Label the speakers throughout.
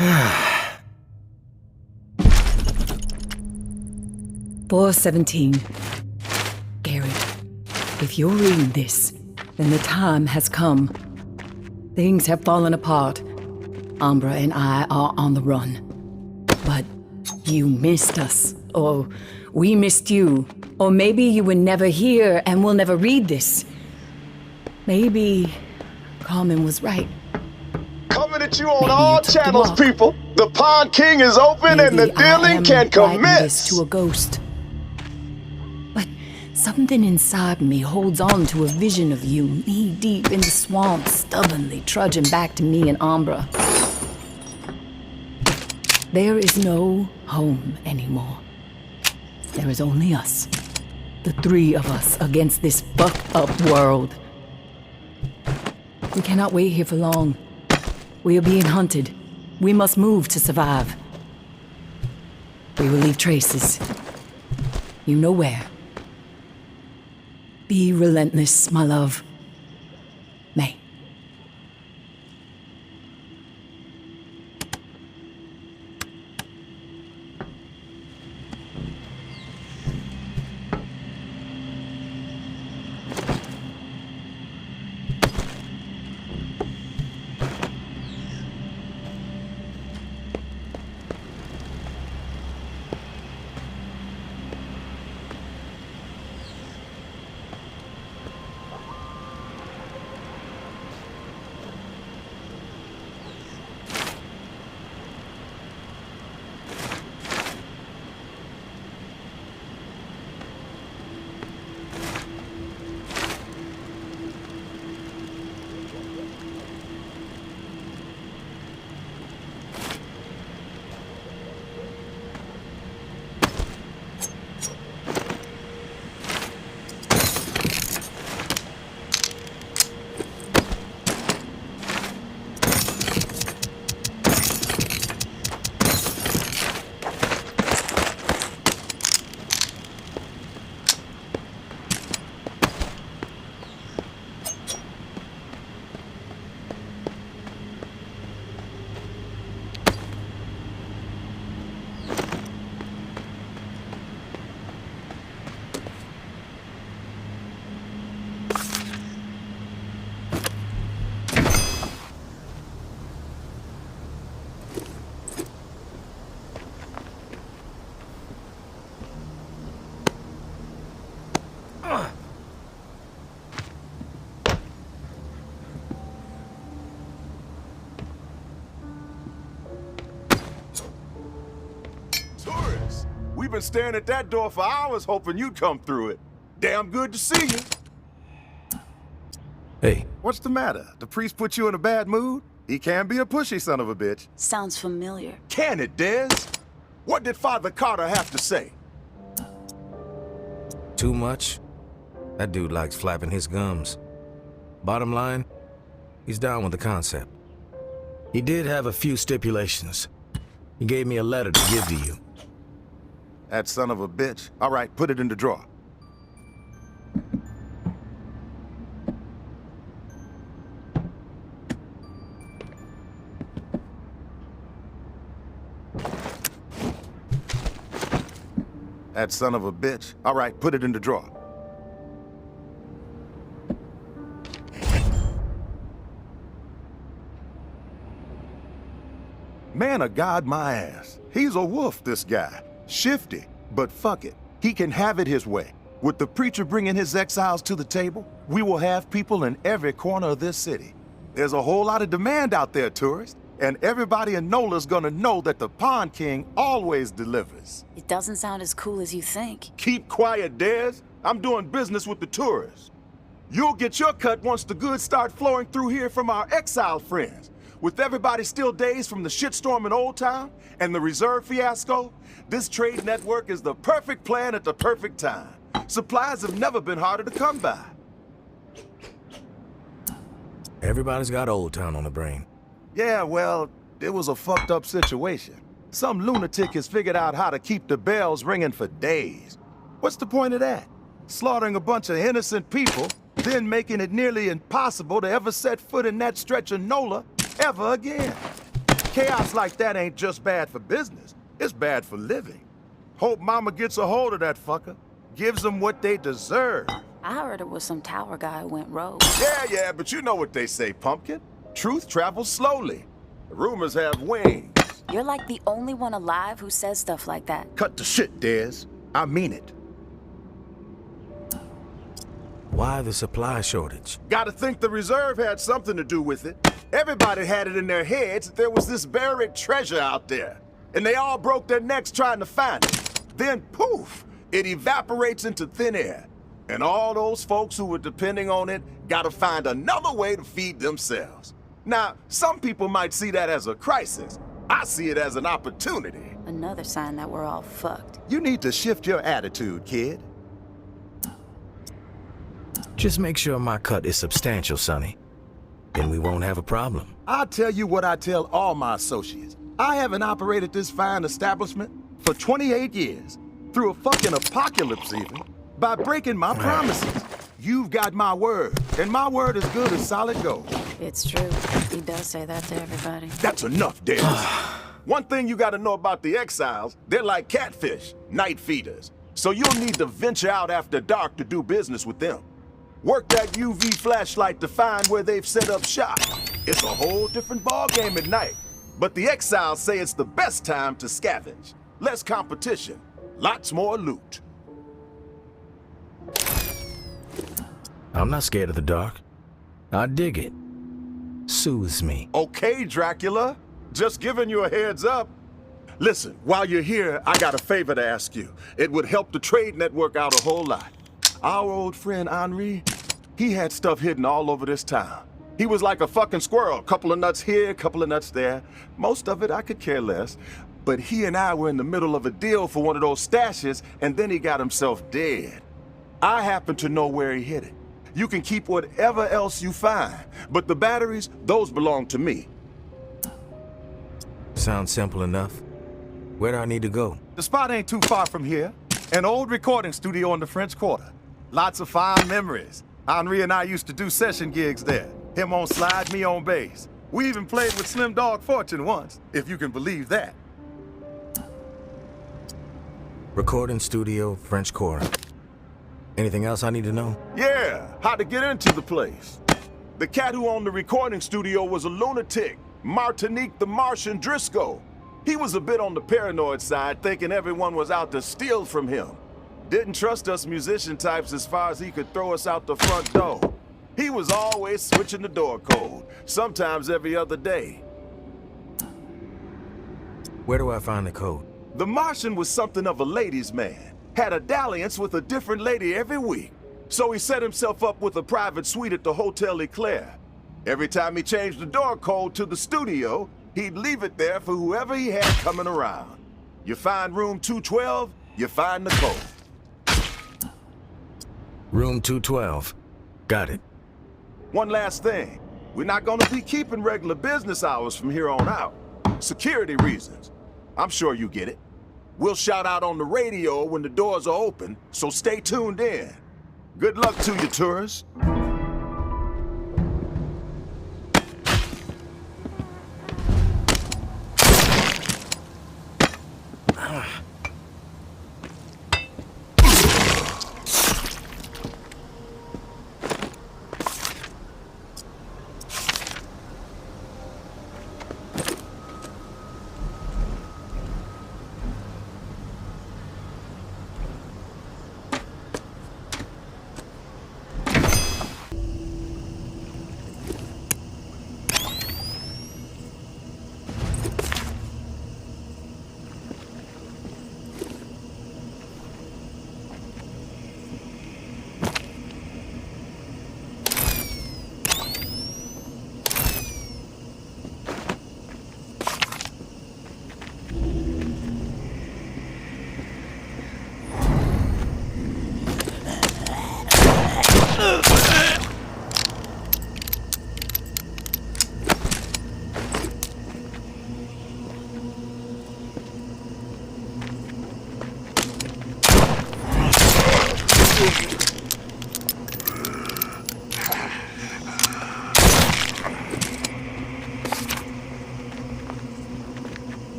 Speaker 1: "417. Gary, if you're reading this, then the time has come. Things have fallen apart. Umbra and I are on the run. But you missed us, or we missed you, or maybe you were never here and will never read this. Maybe Carmen was right.
Speaker 2: Coming at you on all channels, people. The Pond King is open and the dealing can commence.
Speaker 1: This to a ghost. But something inside me holds on to a vision of you knee-deep in the swamp, stubbornly trudging back to me and Umbra. There is no home anymore. There is only us. The three of us against this fucked-up world. We cannot wait here for long. We are being hunted. We must move to survive. We will leave traces. You know where. Be relentless, my love. May.
Speaker 2: We've been staring at that door for hours hoping you'd come through it. Damn good to see you.
Speaker 3: Hey.
Speaker 2: What's the matter? The priest put you in a bad mood? He can be a pushy son of a bitch.
Speaker 4: Sounds familiar.
Speaker 2: Can it, Des? What did Father Carter have to say?
Speaker 3: Too much? That dude likes flapping his gums. Bottom line, he's down with the concept. He did have a few stipulations. He gave me a letter to give to you.
Speaker 2: That son of a bitch. All right, put it in the drawer. That son of a bitch. All right, put it in the drawer. Man of God, my ass. He's a wolf, this guy. Shifty, but fuck it. He can have it his way. With the preacher bringing his exiles to the table, we will have people in every corner of this city. There's a whole lot of demand out there, tourists, and everybody in Nola's gonna know that the Pond King always delivers.
Speaker 4: It doesn't sound as cool as you think.
Speaker 2: Keep quiet, Des. I'm doing business with the tourists. You'll get your cut once the goods start flowing through here from our exile friends. With everybody still dazed from the shitstorm in Old Town and the reserve fiasco, this trade network is the perfect plan at the perfect time. Supplies have never been harder to come by.
Speaker 3: Everybody's got Old Town on the brain.
Speaker 2: Yeah, well, it was a fucked up situation. Some lunatic has figured out how to keep the bells ringing for days. What's the point of that? Slaughtering a bunch of innocent people, then making it nearly impossible to ever set foot in that stretch of Nola ever again. Chaos like that ain't just bad for business. It's bad for living. Hope Mama gets a hold of that fucker. Gives them what they deserve.
Speaker 4: I heard it was some tower guy who went rogue.
Speaker 2: Yeah, but you know what they say, Pumpkin. Truth travels slowly. Rumors have wings.
Speaker 4: You're like the only one alive who says stuff like that.
Speaker 2: Cut the shit, Dez. I mean it.
Speaker 3: Why the supply shortage?
Speaker 2: Gotta think the reserve had something to do with it. Everybody had it in their heads that there was this buried treasure out there. And they all broke their necks trying to find it. Then poof, it evaporates into thin air. And all those folks who were depending on it gotta find another way to feed themselves. Now, some people might see that as a crisis. I see it as an opportunity.
Speaker 4: Another sign that we're all fucked.
Speaker 2: You need to shift your attitude, kid.
Speaker 3: Just make sure my cut is substantial, Sonny. Then we won't have a problem.
Speaker 2: I'll tell you what I tell all my associates. I haven't operated this fine establishment for 28 years, through a fucking apocalypse even, by breaking my promises. You've got my word, and my word is good as solid gold.
Speaker 4: It's true. He does say that to everybody.
Speaker 2: That's enough, Dez. One thing you gotta know about the Exiles, they're like catfish, night feeders. So you'll need to venture out after dark to do business with them. Work that UV flashlight to find where they've set up shop. It's a whole different ballgame at night. But the Exiles say it's the best time to scavenge. Less competition, lots more loot.
Speaker 3: I'm not scared of the dark. I dig it. Soothes me.
Speaker 2: Okay, Dracula. Just giving you a heads up. Listen, while you're here, I got a favor to ask you. It would help the trade network out a whole lot. Our old friend Henri, he had stuff hidden all over this town. He was like a fucking squirrel. Couple of nuts here, couple of nuts there. Most of it I could care less. But he and I were in the middle of a deal for one of those stashes, and then he got himself dead. I happen to know where he hid it. You can keep whatever else you find, but the batteries, those belong to me.
Speaker 3: Sounds simple enough. Where do I need to go?
Speaker 2: The spot ain't too far from here. An old recording studio in the French Quarter. Lots of fine memories. Henri and I used to do session gigs there. Him on slide, me on bass. We even played with Slim Dog Fortune once, if you can believe that.
Speaker 3: Recording studio, French Quarter. Anything else I need to know?
Speaker 2: Yeah, how to get into the place. The cat who owned the recording studio was a lunatic, Martinique the Martian Driscoll. He was a bit on the paranoid side, thinking everyone was out to steal from him. Didn't trust us musician types as far as he could throw us out the front door. He was always switching the door code, sometimes every other day.
Speaker 3: Where do I find the code?
Speaker 2: The Martian was something of a ladies' man. Had a dalliance with a different lady every week. So he set himself up with a private suite at the Hotel Eclair. Every time he changed the door code to the studio, he'd leave it there for whoever he had coming around. You find room 212, you find the code.
Speaker 3: Room 212. Got it.
Speaker 2: One last thing. We're not gonna be keeping regular business hours from here on out. Security reasons. I'm sure you get it. We'll shout out on the radio when the doors are open, so stay tuned in. Good luck to you, tourists.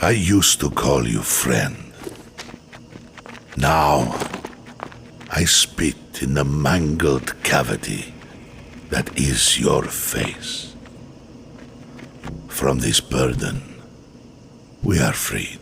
Speaker 5: I used to call you friend. Now, I spit in the mangled cavity that is your face. From this burden, we are freed.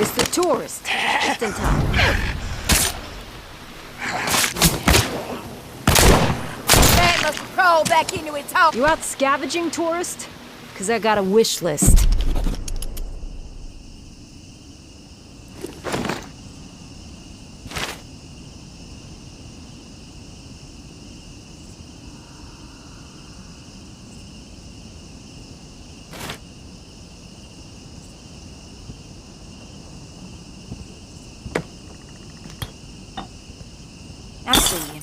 Speaker 6: It's the tourist. Just in time.
Speaker 4: Man must crawl back into its hole.
Speaker 6: You out scavenging, tourist? 'Cause I got a wish list.
Speaker 4: I see you.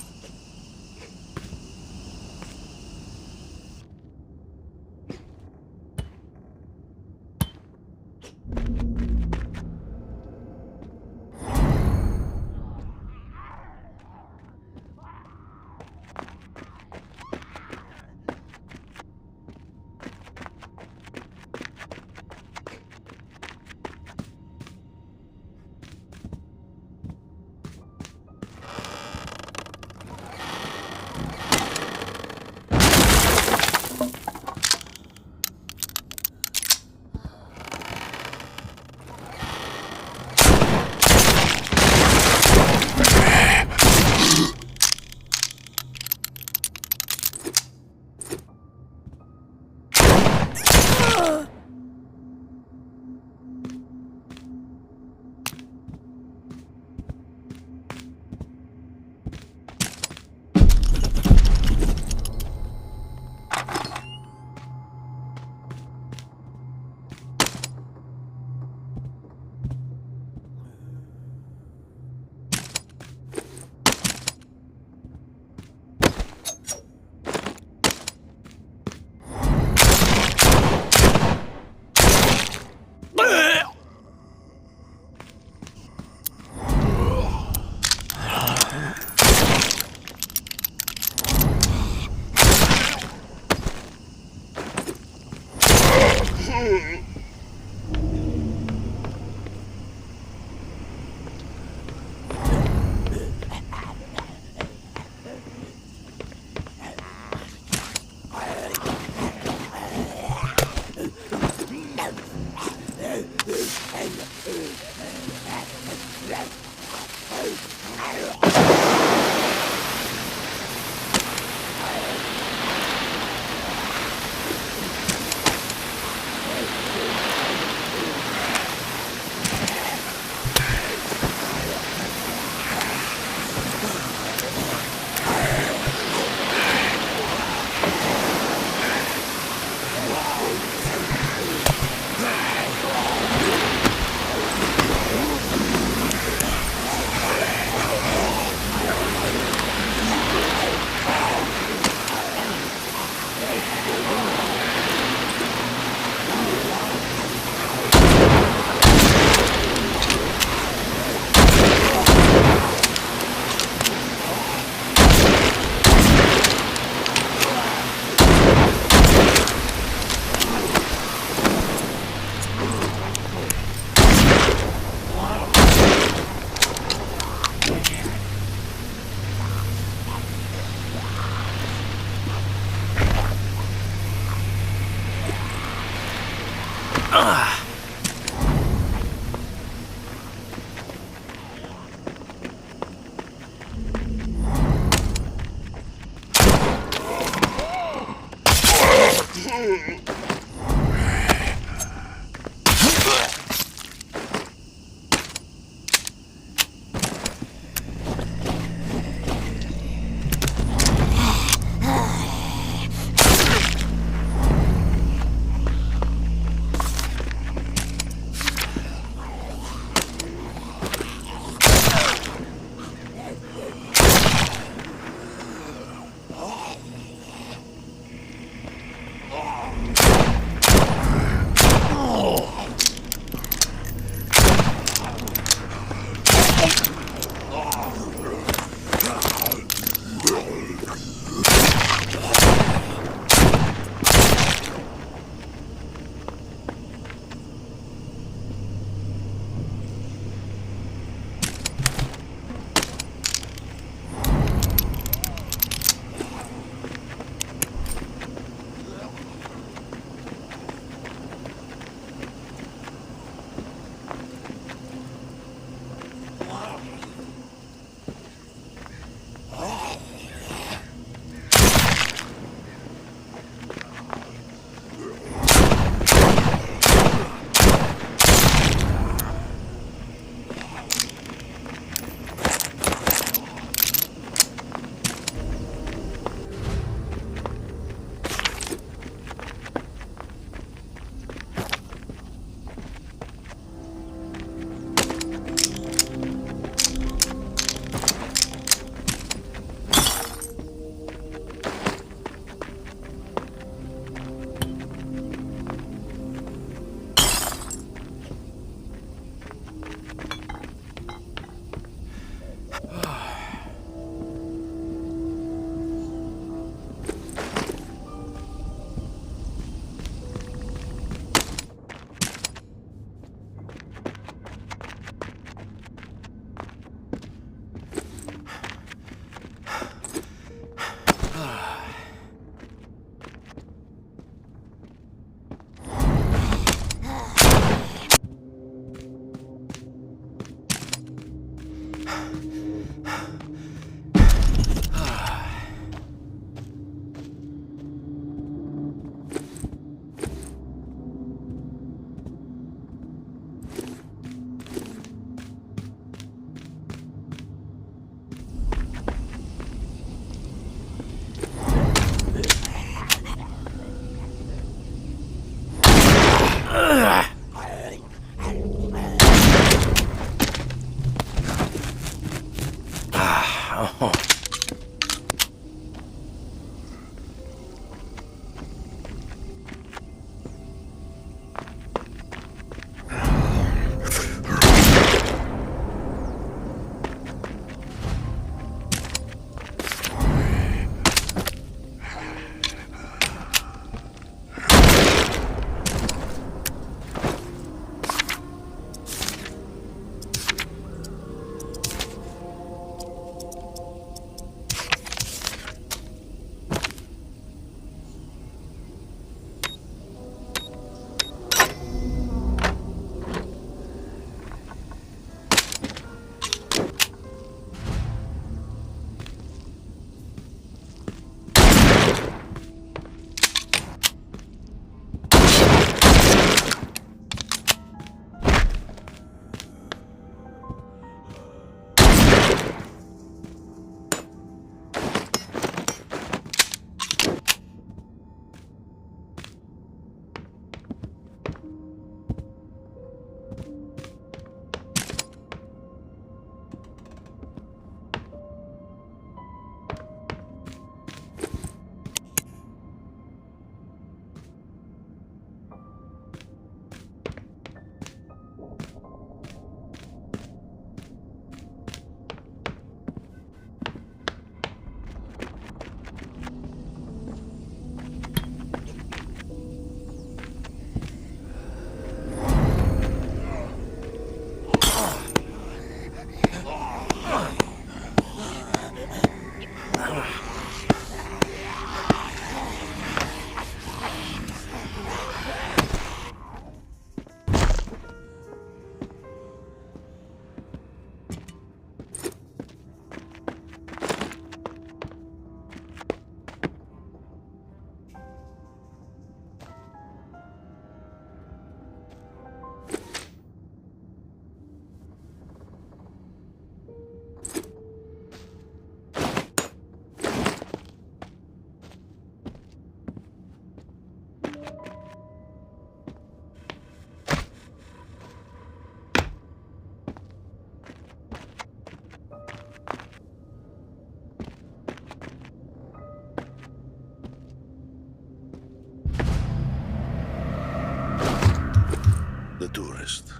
Speaker 5: tourist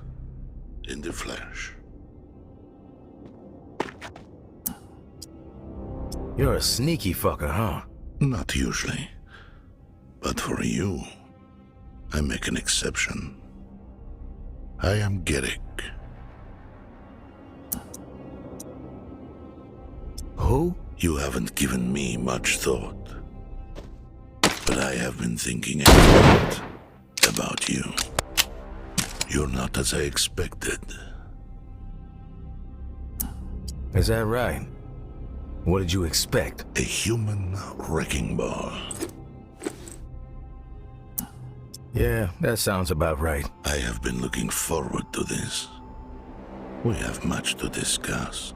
Speaker 5: in the flesh.
Speaker 3: You're a sneaky fucker, huh?
Speaker 5: Not usually. But for you, I make an exception. I am Garrick.
Speaker 3: Who?
Speaker 5: You haven't given me much thought. But I have been thinking a lot about you. You're not as I expected.
Speaker 3: Is that right? What did you expect?
Speaker 5: A human wrecking ball.
Speaker 3: Yeah, that sounds about right.
Speaker 5: I have been looking forward to this. We have much to discuss.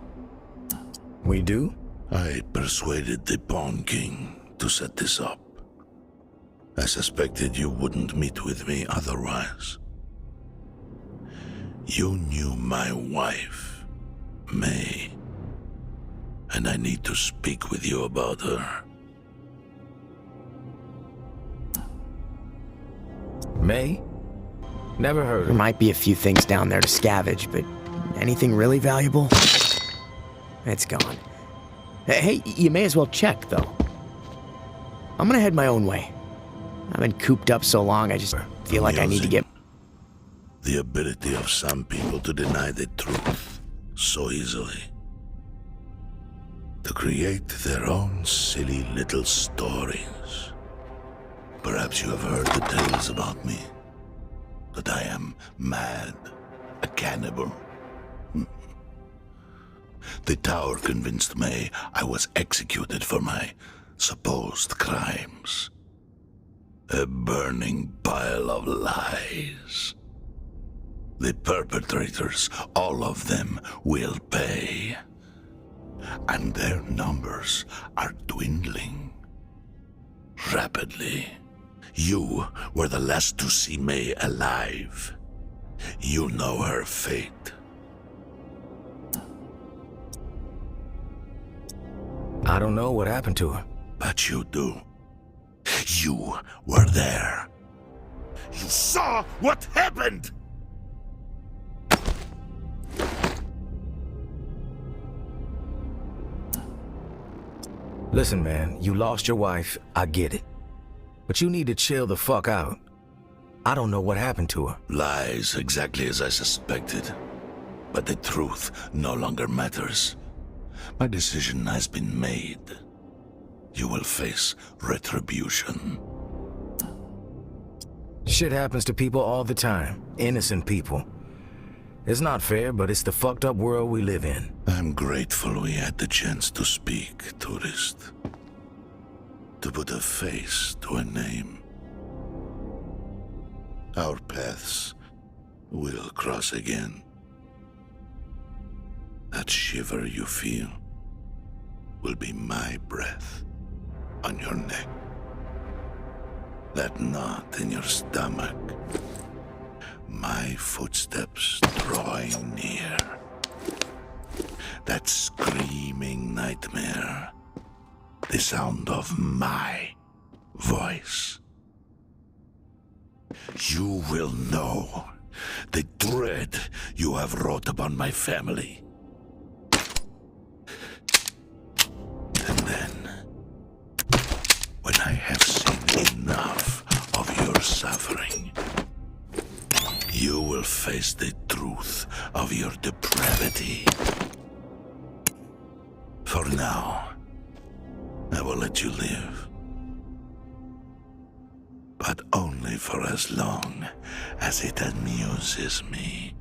Speaker 3: We do?
Speaker 5: I persuaded the Pawn King to set this up. I suspected you wouldn't meet with me otherwise. You knew my wife, May, and I need to speak with you about her.
Speaker 3: May? Never heard
Speaker 7: There
Speaker 3: of.
Speaker 7: might be a few things down there to scavenge, but anything really valuable? It's gone. Hey, you may as well check, though. I'm gonna head my own way. I've been cooped up so long, I just feel like I need to get...
Speaker 5: The ability of some people to deny the truth so easily. To create their own silly little stories. Perhaps you have heard the tales about me. That I am mad, a cannibal. The tower convinced May I was executed for my supposed crimes. A burning pile of lies. The perpetrators, all of them, will pay. And their numbers are dwindling. Rapidly. You were the last to see May alive. You know her fate.
Speaker 3: I don't know what happened to her.
Speaker 5: But you do. You were there. You saw what happened!
Speaker 3: Listen, man, you lost your wife, I get it. But you need to chill the fuck out. I don't know what happened to her.
Speaker 5: Lies exactly as I suspected. But the truth no longer matters. My decision has been made. You will face retribution.
Speaker 3: Shit happens to people all the time. Innocent people. It's not fair, but it's the fucked up world we live in.
Speaker 5: I'm grateful we had the chance to speak, tourist. To put a face to a name. Our paths will cross again. That shiver you feel will be my breath on your neck. That knot in your stomach. My footsteps drawing near. That screaming nightmare. The sound of my voice. You will know the dread you have wrought upon my family. And then, when I have seen enough of your suffering, you will face the truth of your depravity. For now, I will let you live. But only for as long as it amuses me.